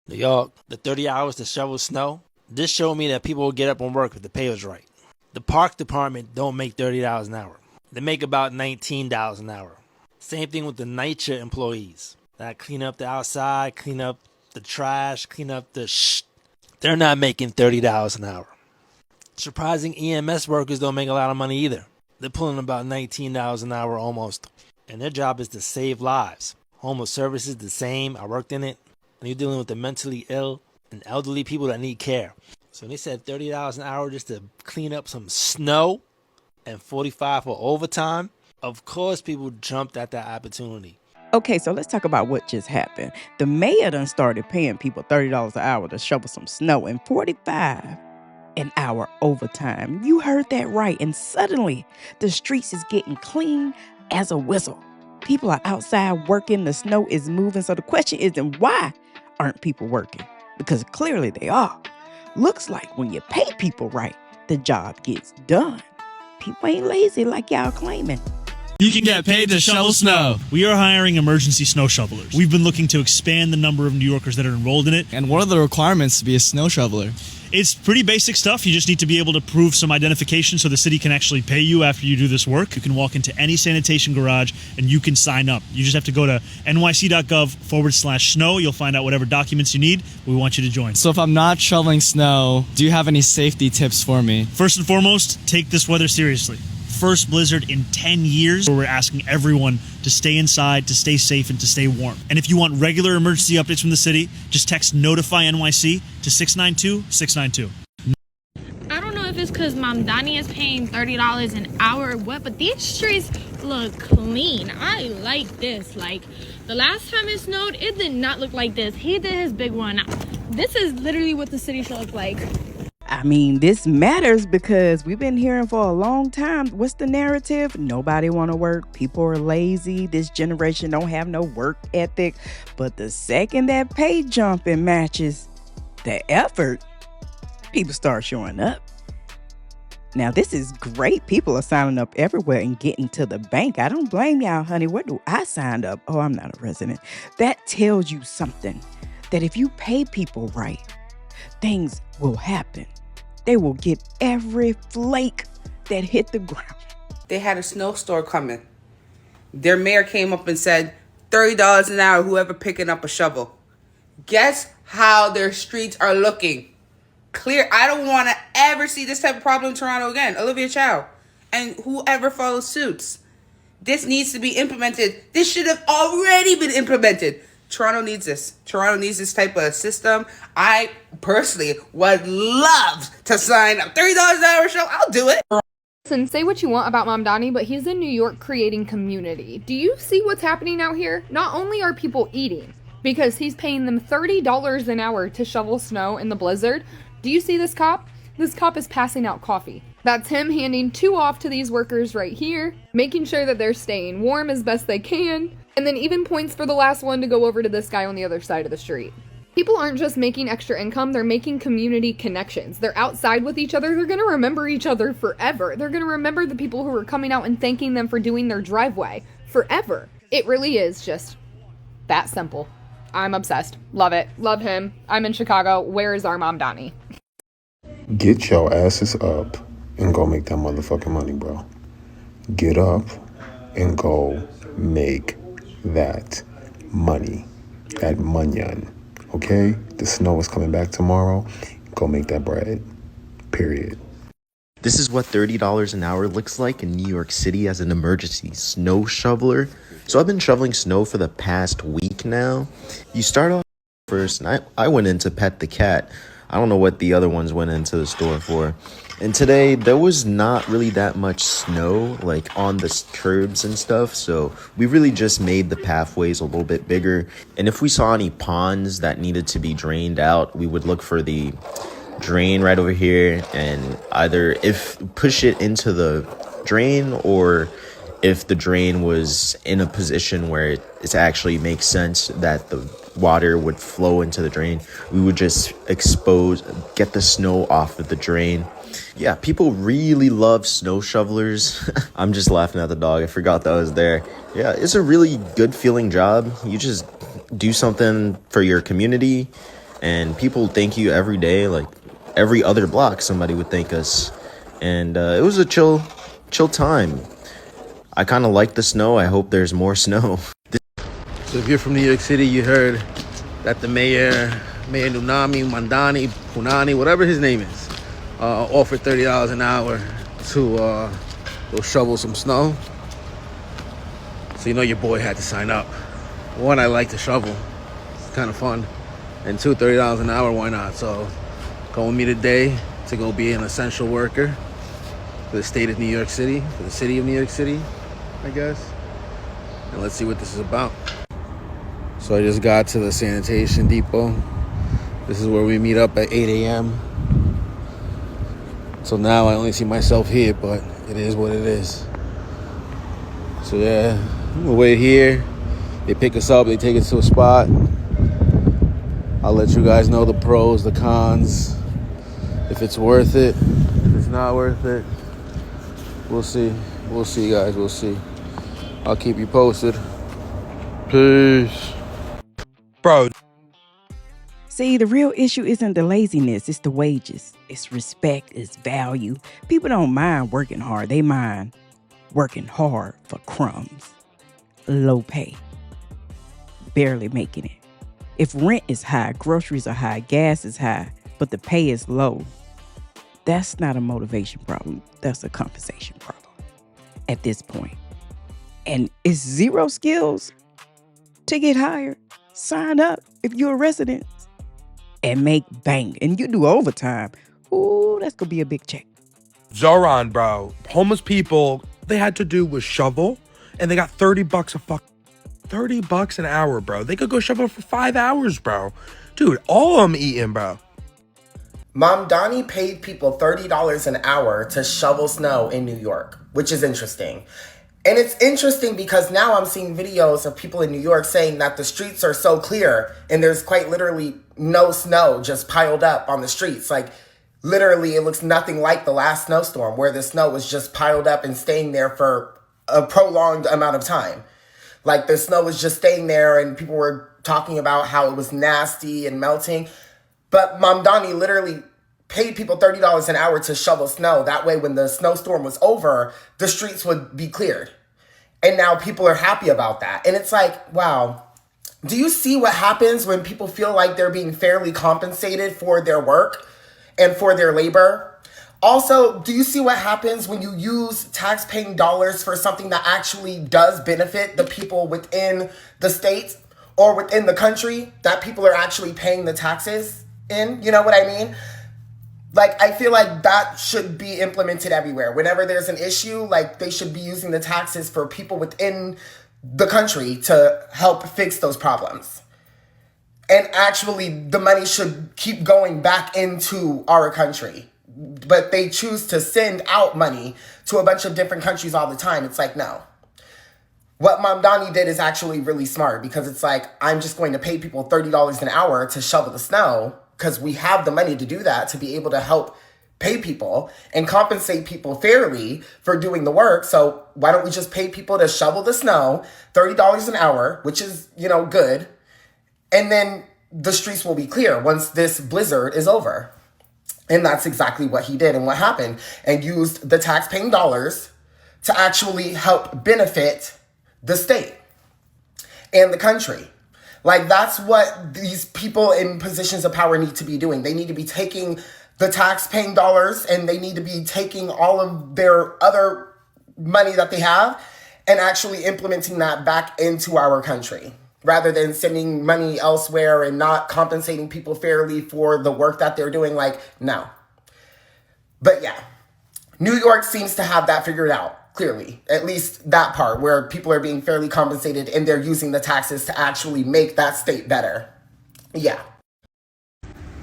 New York, the 30 hours to shovel snow. This showed me that people will get up and work if the pay was right. The park department don't make $30 an hour. They make about $19 an hour. Same thing with the night shift employees that clean up the outside, clean up the trash, clean up the They're not making $30 an hour. Surprising EMS workers don't make a lot of money either. They're pulling about $19 an hour almost. And their job is to save lives. Homeless services the same. I worked in it. And you're dealing with the mentally ill and elderly people that need care. So they said $30 an hour just to clean up some snow and $45 for overtime. Of course people jumped at that opportunity. Okay, so let's talk about what just happened. The mayor done started paying people $30 an hour to shovel some snow and $45 an hour overtime. You heard that right. And suddenly the streets is getting clean as a whistle. People are outside working. The snow is moving. So the question isn't why aren't people working? Because clearly they are. Looks like when you pay people right, the job gets done. People ain't lazy like y'all claiming. You can get paid to shovel snow. We are hiring emergency snow shovelers. We've been looking to expand the number of New Yorkers that are enrolled in it. And what are the requirements to be a snow shoveler? It's pretty basic stuff. You just need to be able to prove some identification so the city can actually pay you after you do this work. You can walk into any sanitation garage and you can sign up. You just have to go to nyc.gov/snow. You'll find out whatever documents you need. We want you to join. So if I'm not shoveling snow, do you have any safety tips for me? First and foremost, take this weather seriously. First blizzard in 10 years where we're asking everyone to stay inside, to stay safe, and to stay warm. And if you want regular emergency updates from the city, just text Notify NYC to 692-692. I don't know if it's because Mom Donnie is paying $30 an hour or what, but these streets look clean. I like this. Like, the last time it snowed, it did not look like this. He did his big one. This is literally what the city should look like. I mean, this matters because we've been hearing for a long time. What's the narrative? Nobody want to work. People are lazy. This generation don't have no work ethic. But the second that pay jumping matches the effort, people start showing up. Now, this is great. People are signing up everywhere and getting to the bank. I don't blame y'all, honey. Where do I sign up? Oh, I'm not a resident. That tells you something, that if you pay people right, things will happen. They will get every flake that hit the ground. They had a snowstorm coming. Their mayor came up and said, $30 an hour, whoever picking up a shovel. Guess how their streets are looking? Clear. I don't want to ever see this type of problem in Toronto again. Olivia Chow and whoever follows suits. This needs to be implemented. This should have already been implemented. Toronto needs this. Toronto needs this type of system. I personally would love to sign up. $30 an hour show, I'll do it. Listen, say what you want about Mom Donnie, but he's in New York creating community. Do you see what's happening out here? Not only are people eating, because he's paying them $30 an hour to shovel snow in the blizzard. Do you see this cop? This cop is passing out coffee. That's him handing 2 off to these workers right here, making sure that they're staying warm as best they can, and then even points for the last one to go over to this guy on the other side of the street. People aren't just making extra income, they're making community connections. They're outside with each other, they're gonna remember each other forever. They're gonna remember the people who are coming out and thanking them for doing their driveway forever. It really is just that simple. I'm obsessed. Love it. Love him. I'm in Chicago. Where is our Mom Donnie? Get your asses up and go make that motherfucking money, bro. Get up and go make that money. That munyan. Okay? The snow is coming back tomorrow. Go make that bread. Period. This is what $30 an hour looks like in New York City as an emergency snow shoveler. So I've been shoveling snow for the past week now. You start off first, and I went in to pet the cat. I don't know what the other ones went into the store for. And today, there was not really that much snow, like on the curbs and stuff. So we really just made the pathways a little bit bigger. And if we saw any ponds that needed to be drained out, we would look for the drain right over here and either push it into the drain, or if the drain was in a position where it actually makes sense that the water would flow into the drain, we would just get the snow off of the drain. Yeah, people really love snow shovelers. I'm just laughing at the dog. I forgot that was there. Yeah, it's a really good feeling job. You just do something for your community, And people thank you every day, like every other block somebody would thank us. And it was a chill time. I kind of like the snow. I hope there's more snow. So if you're from New York City, you heard that the Mayor Nunami, Mandani, Punani, whatever his name is, offered $30 an hour to go shovel some snow. So you know your boy had to sign up. One, I like to shovel. It's kind of fun. And two, $30 an hour, why not? So come with me today to go be an essential worker for the state of New York City, for the city of New York City, I guess. And let's see what this is about. So I just got to the sanitation depot. This is where we meet up at 8 a.m. So now I only see myself here, but it is what it is. So yeah, we'll wait here. They pick us up, they take us to a spot. I'll let you guys know the pros, the cons, if it's worth it, if it's not worth it. We'll see. We'll see, guys. We'll see. I'll keep you posted. Peace. Bro. See, the real issue isn't the laziness, it's the wages. It's respect, it's value. People don't mind working hard. They mind working hard for crumbs. Low pay. Barely making it. If rent is high, groceries are high, gas is high, but the pay is low, that's not a motivation problem. That's a compensation problem at this point. And it's zero skills to get hired. Sign up if you're a resident and make bang. And you do overtime. Ooh, that's going to be a big check. Zoran, bro. Homeless people, they had to do was shovel, and they got $30 an hour, bro. They could go shovel for 5 hours, bro. Dude, all of them eating, bro. Mamdani paid people $30 an hour to shovel snow in New York, which is interesting. And it's interesting because now I'm seeing videos of people in New York saying that the streets are so clear and there's quite literally no snow just piled up on the streets. Like, literally, it looks nothing like the last snowstorm where the snow was just piled up and staying there for a prolonged amount of time. Like, the snow was just staying there and people were talking about how it was nasty and melting. But Mamdani literally paid people $30 an hour to shovel snow. That way, when the snowstorm was over, the streets would be cleared. And now people are happy about that. And it's like, wow, do you see what happens when people feel like they're being fairly compensated for their work and for their labor? Also, do you see what happens when you use tax-paying dollars for something that actually does benefit the people within the state or within the country that people are actually paying the taxes in? You know what I mean? Like, I feel like that should be implemented everywhere. Whenever there's an issue, like, they should be using the taxes for people within the country to help fix those problems. And actually, the money should keep going back into our country. But they choose to send out money to a bunch of different countries all the time. It's like, no. What Mamdani did is actually really smart because it's like, I'm just going to pay people $30 an hour to shovel the snow because we have the money to do that, to be able to help pay people and compensate people fairly for doing the work. So why don't we just pay people to shovel the snow, $30 an hour, which is, good. And then the streets will be clear once this blizzard is over. And that's exactly what he did and what happened, and used the tax-paying dollars to actually help benefit the state and the country. Like, that's what these people in positions of power need to be doing. They need to be taking the tax-paying dollars and they need to be taking all of their other money that they have and actually implementing that back into our country, rather than sending money elsewhere and not compensating people fairly for the work that they're doing. Like, no. But yeah, New York seems to have that figured out. Clearly, at least that part where people are being fairly compensated and they're using the taxes to actually make that state better. Yeah.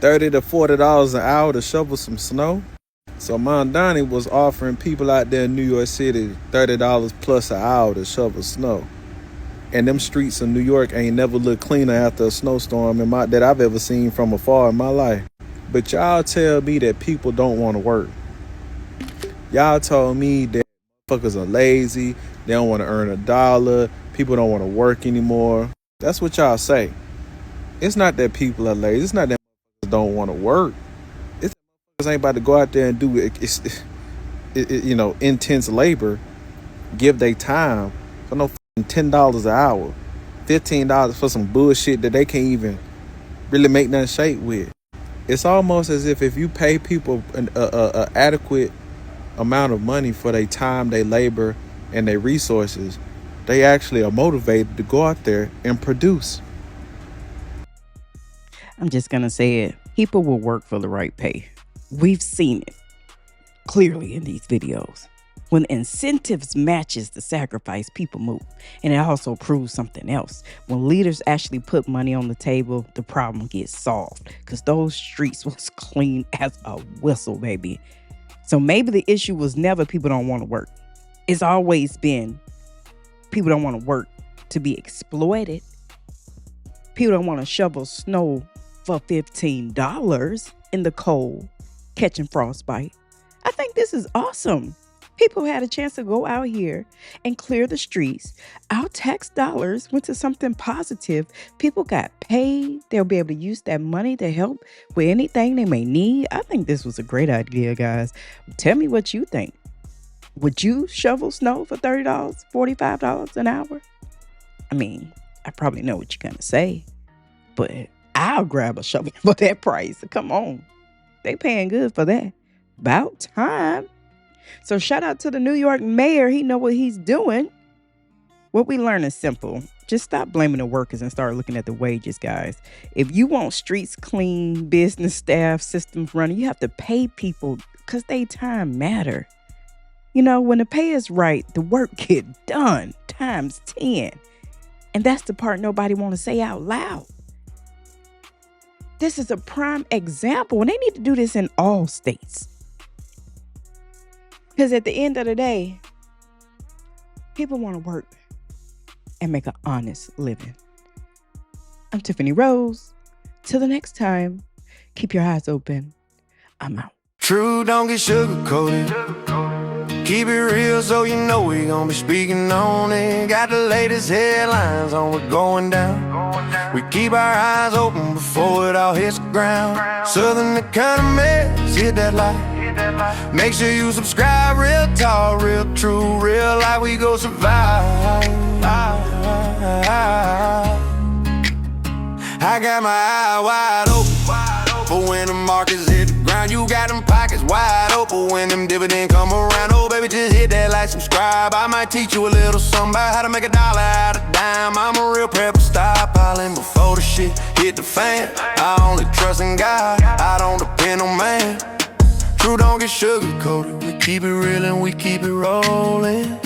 $30 to $40 an hour to shovel some snow. So Mamdani was offering people out there in New York City $30 plus an hour to shovel snow. And them streets in New York ain't never looked cleaner after a snowstorm that I've ever seen from afar in my life. But y'all tell me that people don't want to work. Y'all told me that motherfuckers are lazy, they don't want to earn a dollar, people don't want to work anymore. That's what y'all say. It's not that people are lazy, it's not that don't want to work. It's ain't about to go out there and do intense labor, give their time for no $10 an hour, $15 for some bullshit that they can't even really make nothing shake with. It's almost as if you pay people an adequate amount of money for their time, their labor, and their resources, they actually are motivated to go out there and produce. I'm just going to say it. People will work for the right pay. We've seen it clearly in these videos. When incentives matches the sacrifice, people move. And it also proves something else. When leaders actually put money on the table, the problem gets solved. Because those streets was clean as a whistle, baby. So maybe the issue was never people don't want to work. It's always been people don't want to work to be exploited. People don't want to shovel snow for $15 in the cold, catching frostbite. I think this is awesome. People had a chance to go out here and clear the streets. Our tax dollars went to something positive. People got paid. They'll be able to use that money to help with anything they may need. I think this was a great idea, guys. Tell me what you think. Would you shovel snow for $30, $45 an hour? I mean, I probably know what you're going to say, but I'll grab a shovel for that price. Come on. They paying good for that. About time. So shout out to the New York mayor. He know what he's doing. What we learn is simple. Just stop blaming the workers and start looking at the wages, guys. If you want streets clean, business staff, systems running, you have to pay people because they time matter. You know, when the pay is right, the work get done times 10. And that's the part nobody want to say out loud. This is a prime example, and they need to do this in all states. Because at the end of the day, people want to work and make an honest living. I'm Tiffany Rose. Till the next time, keep your eyes open. I'm out. True, don't get sugar-coated. Keep it real so you know we gon' be speaking on it. Got the latest headlines on what's going down. We keep our eyes open before it all hits the ground. Southern Economists, hit that light. Make sure you subscribe. Real talk, real true, real life, we go survive. I got my eye wide open, but when the markets hit the ground, you got them pockets wide open. When them dividends come around, oh baby, just hit that like, subscribe. I might teach you a little something about how to make $1 out of dime. I'm a real prepper, stockpiling before the shit hit the fan. I only trust in God, I don't depend on man. True, don't get sugar-coated. We keep it real and we keep it rolling.